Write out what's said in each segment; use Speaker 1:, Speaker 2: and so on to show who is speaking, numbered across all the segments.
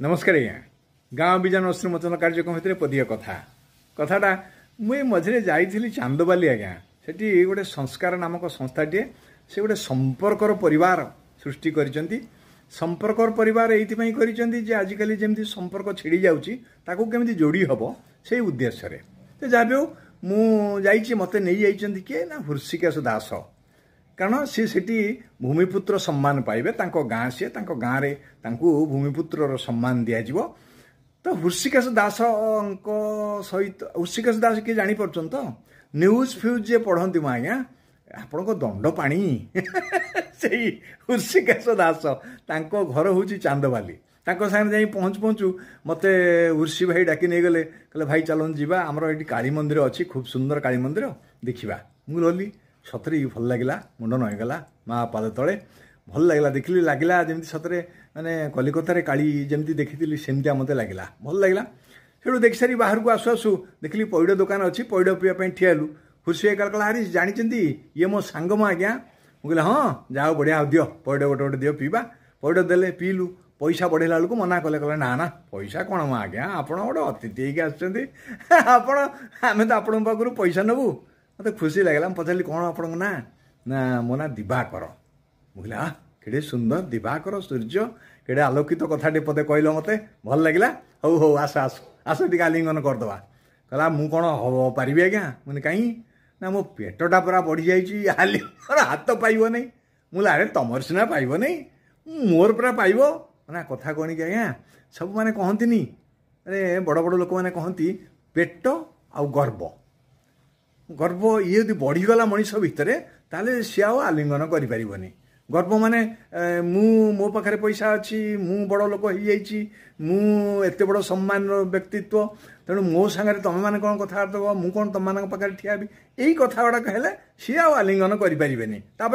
Speaker 1: नमस्कार आज्ञा गाँ बीजान अश्रुमोचन कार्यक्रम भितर पदीय कथा कथाटा मुझे मझे जाइली चांदबाली आज्ञा सेठी गोटे संस्कार नामक संस्थाटे से गोटे संपर्कर परिवार सृष्टि करिसेंती। संपर्कर परिवार एइथिपई करिसेंती जे आजिकली जेमती संपर्क छिड़ी जाउची ताकू केमती जोड़ी हबो से उद्देश्य रे ते जाबे मु जाइछि मते नै जाइछंती के ना हृषिकेश दास कारण सी सेठी भूमिपुत्र सम्मान पाइबे तांको गाँ सी तांको गाँ रे तांको भूमिपुत्र सम्मान दिया जिवो। तो हृषिकेश दास सहित हृषिकेश दास किए जानी परछन तो न्यूज फ्यूज जे पढ़ंती म आज्ञा आपण को दंड पानी सेही हृषिकेश दास तांको घर होची चांदबाली तांको सामने जाई पहुँच पहुँचू मते हृषि भाई डाकी नहीं गले कहले भाई चलन जीवा हमर एटी काली मंदिर अछि खूब सुंदर काली मंदिर देखिबा मु गली सतरे भल लगिला मुंड नईगला माँ पाद तले भल लगिला देखिली लगिला जमी सतरे माने कलिकतार काली जमी देखी सेमती मत लगिला भल लगिला से देखी सारी बाहर को आसु आसु देखिली पैड दुकान अच्छी पैड पीवा ठियालु हृषि एका कहला अरे जानी ये मो सांग मो आज्ञा मुझे हाँ जाओ बढ़िया दियो पैड गोटे गोटे दियो पीवा पैड देले पीलु पैसा बढ़ेला बेलू मना कले कहले ना ना पैसा कौन मो आज्ञा आप अतिथि होगी आम तो आपण पाखु पैसा नबू मत खुशी लगला पचारि कौन आप ना ना मो ना दिवाकर मुझे हाँ केड़े सुंदर दिवाकर सूर्य केड़े आलोकित कथाटे पदे कहल मते भल लगिला हौ हौ आस आस आस टी आलिंगन करदे कहला मु कौन हम पारि आज्ञा मुझे कहीं ना मो पेटटा पूरा बढ़ी जाइए आलिंगन हाथ पाइब नहीं मुझे अरे तुम सीना पाइब नहीं मोर पूरा पाइब ना कथा कौन कि आज्ञा सब मैंने कहती अरे बड़ बड़ लोक मैंने कहती पेट आ गर्व गर्व ये यदि बढ़ीगला मनीष भितर ताले सी आलिंगन करें गर्व माने मो पाखे पैसा अच्छी मु बड़ लोक हो जाइए मुझे बड़ सम्मान व्यक्तित्व तेणु मो सांगे तुम मैंने कौन कथा मु कौन तुम मान पाखे ठिया यही कथा गुड़ा कहले सी आलिंगन करें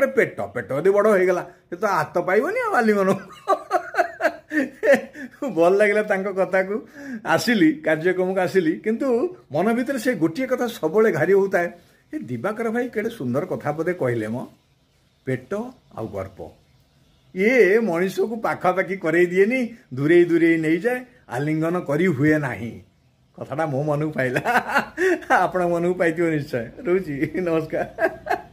Speaker 1: पेट पेट यदि बड़ हो गला तो हाथ पाइबनी आलिंगन भल लगे कथा को आसिली कार्यक्रम को आसिली किंतु मन भीतर से गोटे कथा सब घारी होता है ये दिवाकर भाई केड़े सुंदर कथा पदे कहले मो पेट आ गर्व ये मनीष को पाखापाखि करे दिए दूरे दूरे नहीं जाए आलिंगन करी हुए नहीं कथाटा मो मन को पाइला आपण मन को पाई निश्चय रोची नमस्कार।